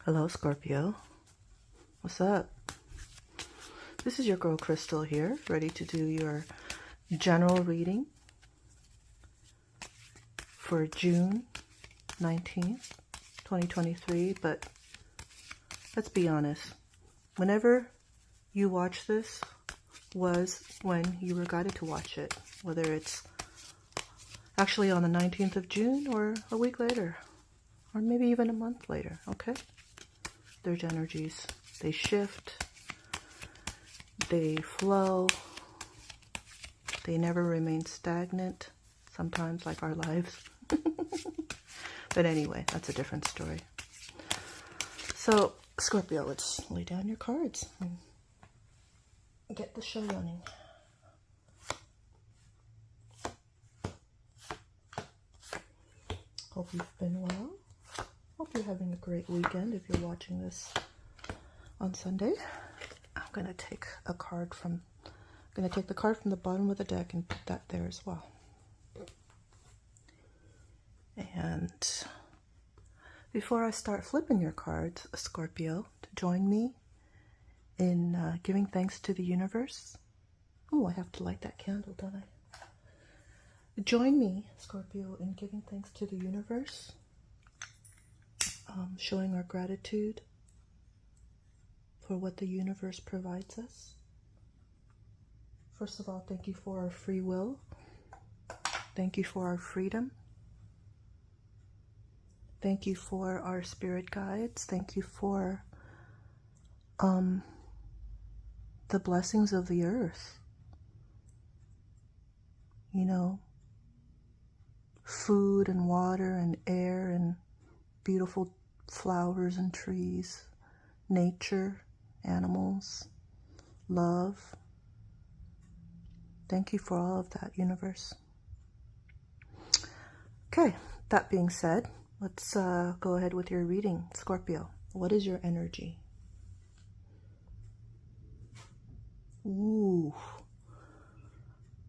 Hello, Scorpio. What's up? This is your girl Crystal here, ready to do your general reading for June 19th, 2023. But let's be honest, whenever you watch this was when you were guided to watch it, whether it's actually on the 19th of June or a week later, or maybe even a month later, okay? There's energies. They shift. They flow. They never remain stagnant. Sometimes, like our lives. But anyway, that's a different story. So, Scorpio, let's lay down your cards and get the show running. Hope you've been well. Hope you're having a great weekend if you're watching this on Sunday. I'm going to take the card from the bottom of the deck and put that there as well. And before I start flipping your cards, Scorpio, to join me in giving thanks to the universe. Oh, I have to light that candle, don't I? Join me, Scorpio, in giving thanks to the universe. Showing our gratitude for what the universe provides us. First of all, thank you for our free will. Thank you for our freedom. Thank you for our spirit guides. Thank you for the blessings of the earth. You know, food and water and air and beautiful flowers and trees, nature, animals, love. Thank you for all of that, universe. Okay, that being said, let's go ahead with your reading. Scorpio, what is your energy? Ooh,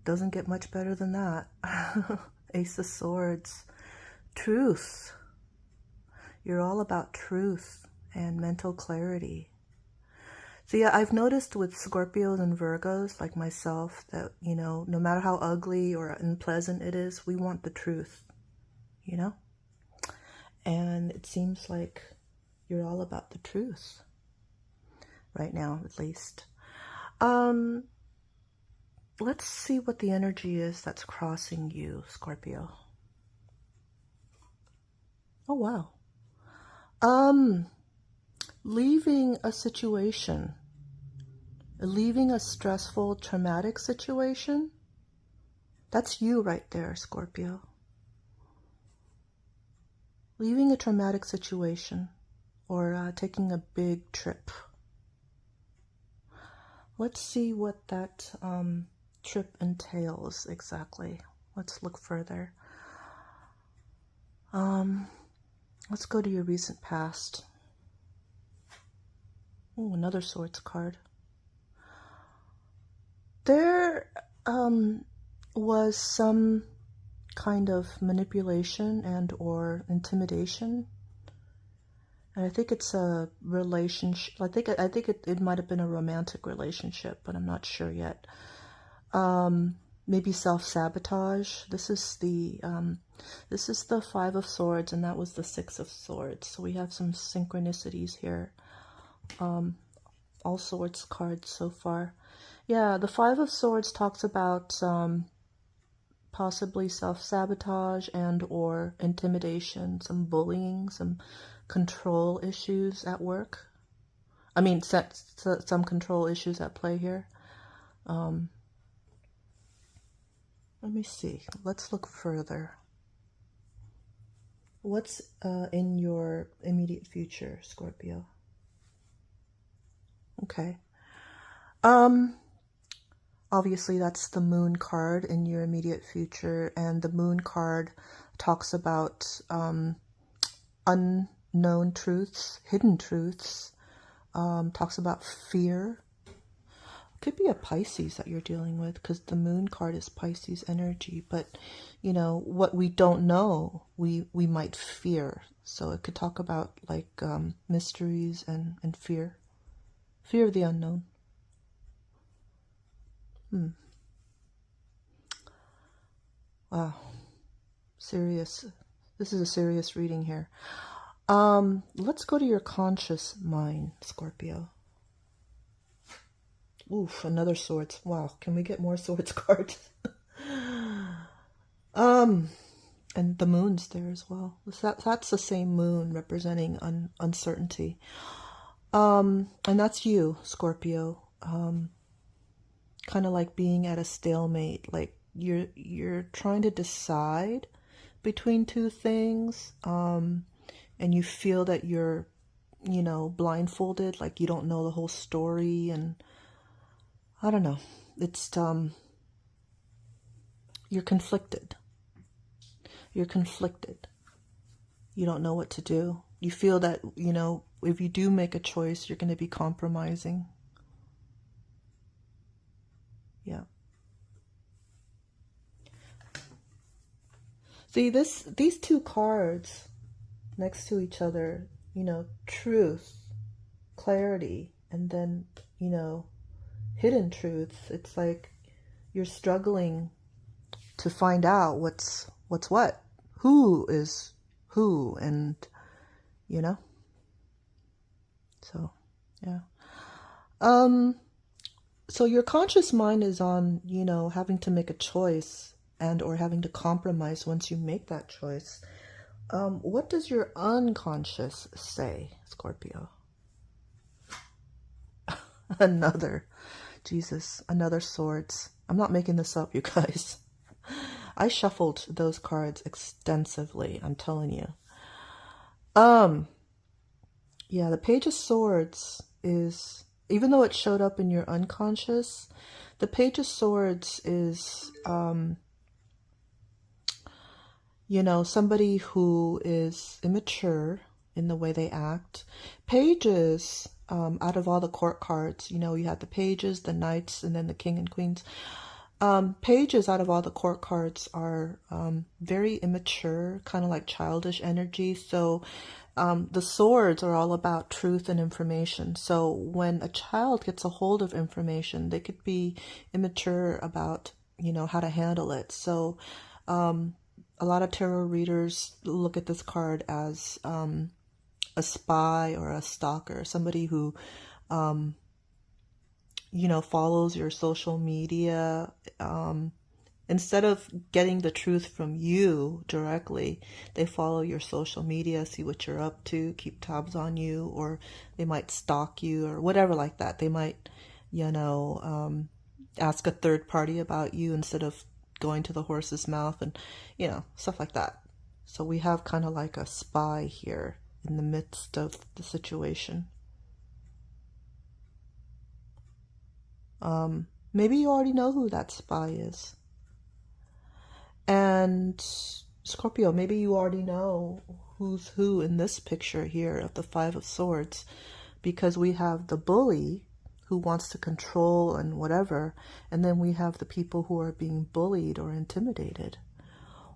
doesn't get much better than that. Ace of Swords. Truth. You're all about truth and mental clarity. So yeah, I've noticed with Scorpios and Virgos, like myself, that, you know, no matter how ugly or unpleasant it is, we want the truth, you know? And it seems like you're all about the truth. Right now, at least. Let's see what the energy is that's crossing you, Scorpio. Oh, wow. Leaving a situation, leaving a stressful, traumatic situation. That's you right there, Scorpio. Leaving a traumatic situation or taking a big trip. Let's see what that trip entails exactly. Let's look further. Let's go to your recent past. Oh, another Swords card. There was some kind of manipulation and or intimidation. And I think it's a relationship. I think it might have been a romantic relationship, but I'm not sure yet. Maybe self-sabotage. This is the Five of Swords, and that was the Six of Swords. So we have some synchronicities here. All Swords cards so far. Yeah, the Five of Swords talks about possibly self-sabotage and or intimidation, some bullying, some control issues at work. I mean, some control issues at play here. Let me see. Let's look further. What's in your immediate future, Scorpio? Okay. Obviously that's the Moon card in your immediate future, and the Moon card talks about unknown truths, hidden truths, talks about fear. Could be a Pisces that you're dealing with, because the moon card is Pisces energy. But, you know, what we don't know, we might fear. So it could talk about like mysteries and fear. Fear of the unknown. Wow. Serious. This is a serious reading here. Let's go to your conscious mind, Scorpio. Oof, another swords. Wow, can we get more swords cards? And the moon's there as well. That's the same moon representing uncertainty. And that's you, Scorpio. Kind of like being at a stalemate, like you're trying to decide between two things, and you feel that you're, you know, blindfolded, like you don't know the whole story, and I don't know. It's you're conflicted. You're conflicted. You don't know what to do. You feel that, you know, if you do make a choice, you're going to be compromising. Yeah. See, these two cards next to each other, you know, truth, clarity, and then, you know, hidden truth. It's like you're struggling to find out what's what, who is who, and, you know. So, yeah. So your conscious mind is on, you know, having to make a choice and or having to compromise once you make that choice. What does your unconscious say, Scorpio? Another, Jesus, another swords. I'm not making this up, you guys. I shuffled those cards extensively, I'm telling you. Yeah, the Page of Swords is, even though it showed up in your unconscious, the Page of Swords is, you know, somebody who is immature in the way they act. Pages, out of all the court cards, you know, you have the pages, the knights, and then the king and queens. Pages out of all the court cards are very immature, kind of like childish energy. So the swords are all about truth and information. So when a child gets a hold of information, they could be immature about, you know, how to handle it. So a lot of tarot readers look at this card as a spy or a stalker, somebody who, you know, follows your social media. Instead of getting the truth from you directly, they follow your social media, see what you're up to, keep tabs on you, or they might stalk you or whatever like that. They might, you know, ask a third party about you instead of going to the horse's mouth, and, you know, stuff like that. So we have kind of like a spy here in the midst of the situation. Maybe you already know who that spy is. And Scorpio, maybe you already know who's who in this picture here of the Five of Swords, because we have the bully who wants to control and whatever, and then we have the people who are being bullied or intimidated,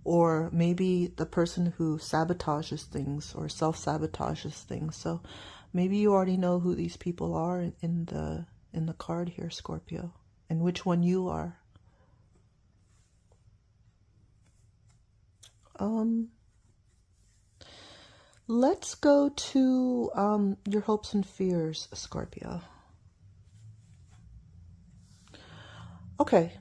or maybe the person who sabotages things or self-sabotages things. So maybe you already know who these people are in the card here, Scorpio, and which one you are. Let's go to your hopes and fears, Scorpio. Okay,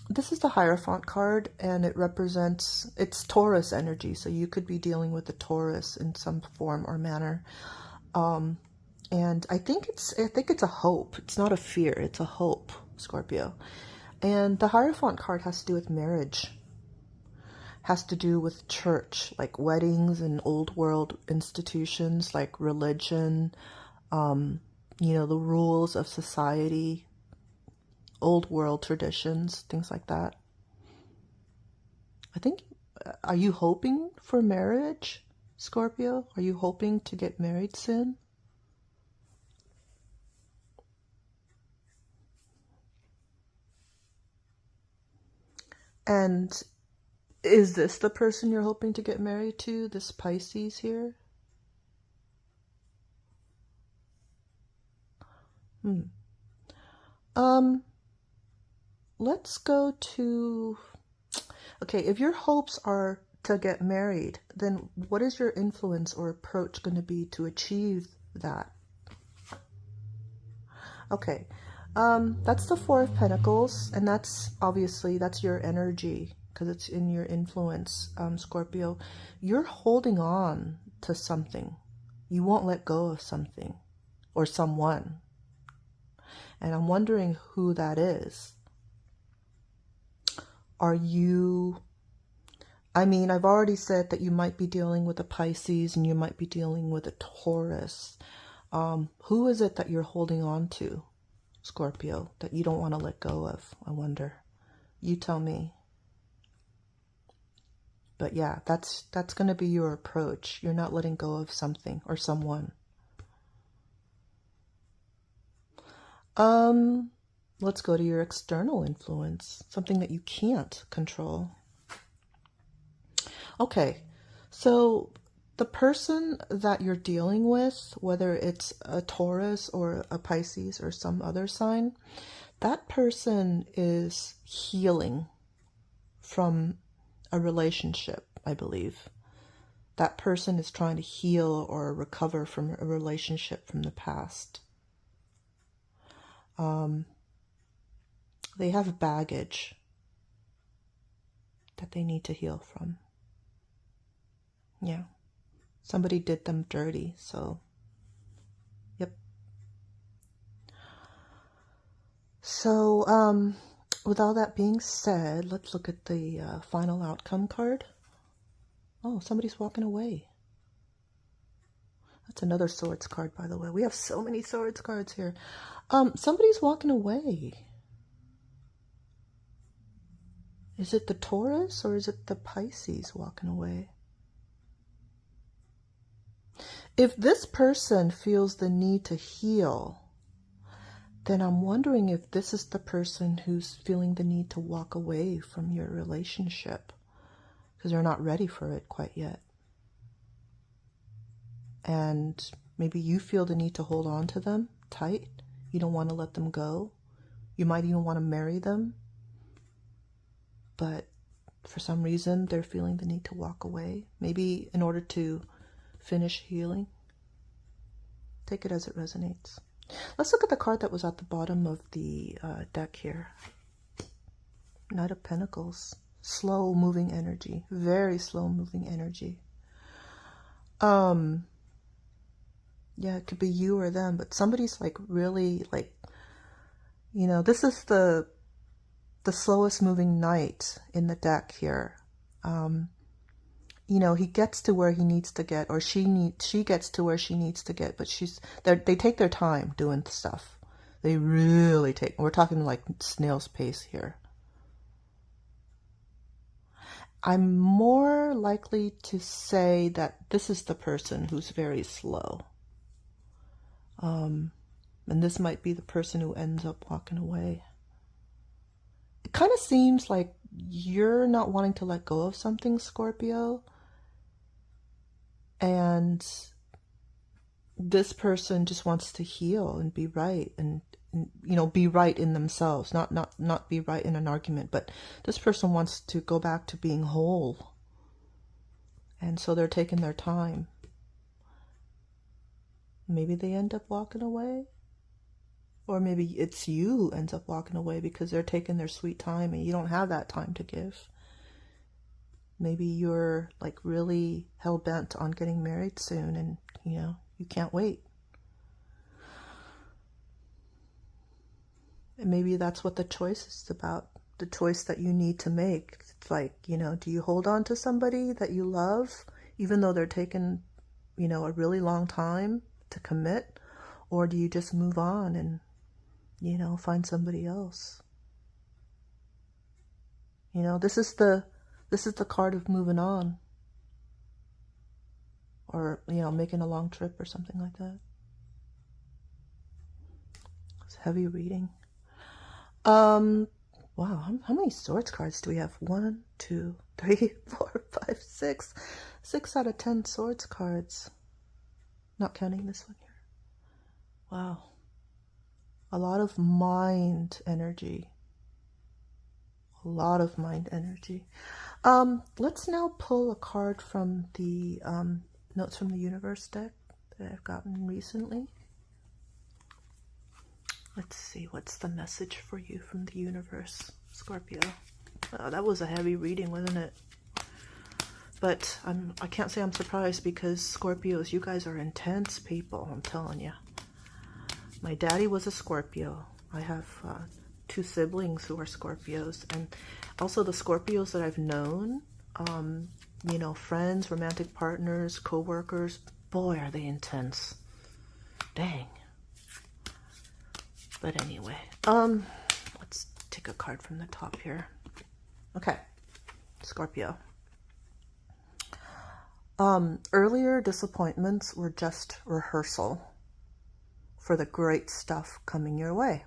this is the Hierophant card, and it represents, it's Taurus energy, so you could be dealing with the Taurus in some form or manner. And I think it's a hope. It's not a fear, it's a hope, Scorpio. And the Hierophant card has to do with marriage, has to do with church, like weddings and old world institutions like religion, you know, the rules of society, old world traditions, things like that. I think, are you hoping for marriage, Scorpio? Are you hoping to get married soon? And is this the person you're hoping to get married to, this Pisces here? Let's go to, okay, if your hopes are to get married, then what is your influence or approach going to be to achieve that? Okay, that's the Four of Pentacles, and that's obviously, that's your energy because it's in your influence, Scorpio. You're holding on to something. You won't let go of something or someone. And I'm wondering who that is. Are you, I mean, I've already said that you might be dealing with a Pisces and you might be dealing with a Taurus. Who is it that you're holding on to, Scorpio, that you don't want to let go of? I wonder. You tell me. But yeah, that's going to be your approach. You're not letting go of something or someone. Let's go to your external influence, something that you can't control. Okay, so the person that you're dealing with, whether it's a Taurus or a Pisces or some other sign, that person is healing from a relationship, I believe. That person is trying to heal or recover from a relationship from the past. They have baggage that they need to heal from. Yeah. Somebody did them dirty, so yep. So, with all that being said, let's look at the final outcome card. Oh, somebody's walking away. That's another swords card, by the way. We have so many swords cards here. Somebody's walking away. Is it the Taurus or is it the Pisces walking away? If this person feels the need to heal, then I'm wondering if this is the person who's feeling the need to walk away from your relationship because they're not ready for it quite yet. And maybe you feel the need to hold on to them tight. You don't want to let them go. You might even want to marry them. But for some reason, they're feeling the need to walk away. Maybe in order to finish healing. Take it as it resonates. Let's look at the card that was at the bottom of the deck here. Knight of Pentacles. Slow moving energy. Very slow moving energy. Yeah, it could be you or them, but somebody's like really like, you know, this is the slowest moving knight in the deck here. You know, he gets to where he needs to get, or she gets to where she needs to get, but they take their time doing stuff. They really take, we're talking like snail's pace here. I'm more likely to say that this is the person who's very slow. And this might be the person who ends up walking away. It kind of seems like you're not wanting to let go of something, Scorpio. And this person just wants to heal and be right, and you know, be right in themselves, not be right in an argument, but this person wants to go back to being whole. And so they're taking their time. Maybe they end up walking away. Or maybe it's you who ends up walking away because they're taking their sweet time and you don't have that time to give. Maybe you're like really hell-bent on getting married soon and, you know, you can't wait. And maybe that's what the choice is about. The choice that you need to make. It's like, you know, do you hold on to somebody that you love, even though they're taking, you know, a really long time to commit? Or do you just move on and, you know, find somebody else? You know, this is the card of moving on. Or, you know, making a long trip or something like that. It's heavy reading. Wow, how many Swords cards do we have? 1, 2, 3, 4, 5, 6. 6 out of 10 Swords cards. Not counting this one here. Wow. A lot of mind energy. A lot of mind energy. Let's now pull a card from the Notes from the Universe deck that I've gotten recently. Let's see, what's the message for you from the universe, Scorpio? Oh, that was a heavy reading, wasn't it? But I can't say I'm surprised, because Scorpios, you guys are intense people, I'm telling you. My daddy was a Scorpio. I have 2 siblings who are Scorpios, and also the Scorpios that I've known, you know, friends, romantic partners, co-workers, boy, are they intense. Dang. But anyway, let's take a card from the top here. Okay, Scorpio. Earlier disappointments were just rehearsal for the great stuff coming your way.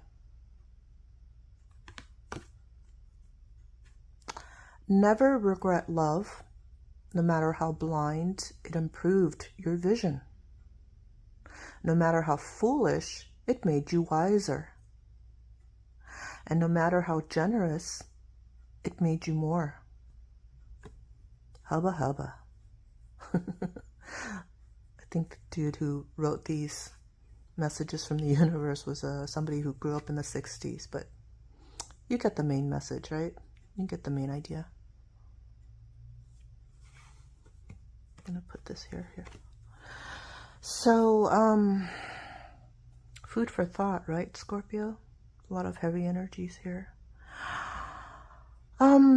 Never regret love, no matter how blind it improved your vision. No matter how foolish it made you wiser. And no matter how generous, it made you more. Hubba hubba. I think the dude who wrote these messages from the universe was somebody who grew up in the 60s, but you get the main message, right? You get the main idea. I'm gonna put this here. So, food for thought, right, Scorpio? A lot of heavy energies here.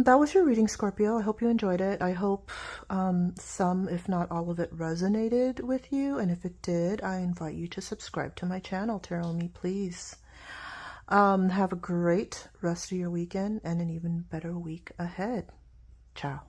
That was your reading, Scorpio. I hope you enjoyed it. I hope some, if not all of it, resonated with you. And if it did, I invite you to subscribe to my channel. Tarot me, please. Have a great rest of your weekend and an even better week ahead. Ciao.